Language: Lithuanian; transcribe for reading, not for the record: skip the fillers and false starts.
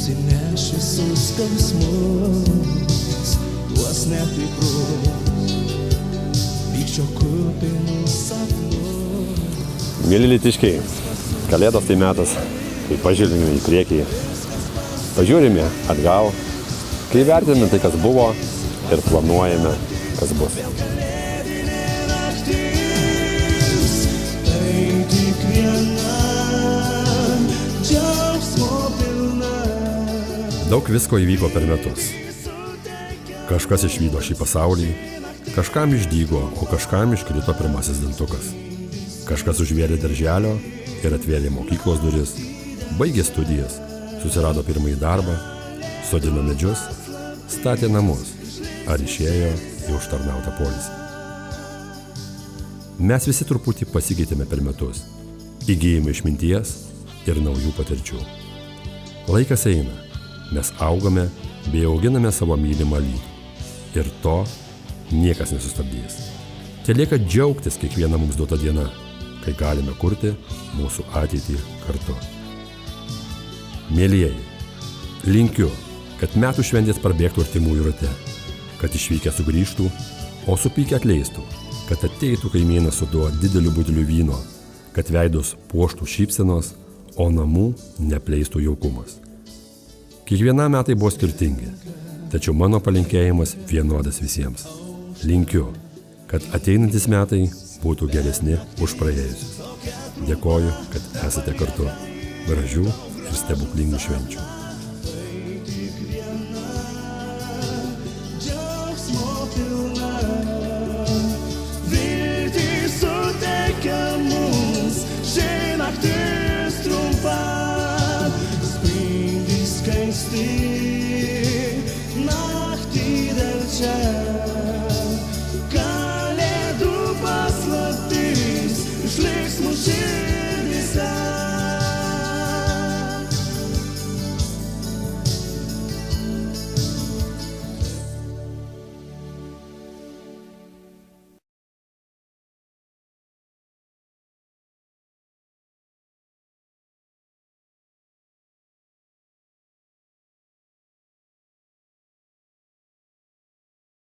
atsineš visus skausmus, tuos netikrus, pykčio kupinus sapnus. Mėly lytiškiai, kalėdos tai metas, kai pažvelgime į priekį, pažiūrime atgal, kai vertiname tai, kas buvo ir planuojame, kas bus. Daug visko įvyko per metus. Kažkas išvydo šį pasaulį, kažkam išdygo, o kažkam iškrito pirmasis dantukas. Kažkas užvėrė darželio ir atvėrė mokyklos duris, baigė studijas, susirado pirmąjį darbą, sodino medžius, statė namus ar išėjo į užtarnautą poilsį. Mes visi truputį pasikeitėme per metus, įgyjame išminties ir naujų patirčių. Laikas eina, mes augame bei auginame savo mylimą lytį. Ir to niekas nesustabdys. Telieka džiaugtis kiekviena mums duota diena, kai galime kurti mūsų ateitį kartu. Mielieji, linkiu, kad metų šventės prabėgtų artimųjų rate, kad išvykę sugrįžtų, o supykę atleistų, kad ateitų kaimynas su tuo dideliu buteliu vyno, kad veidus puoštų šypsenos, o namų nepleistų jaukumas. Kiekviena metai buvo skirtingi, tačiau mano palinkėjimas vienodas visiems. Linkiu, kad ateinantys metai būtų geresni už praėjusius. Dėkoju, kad esate kartu. Gražių ir stebuklingų švenčių.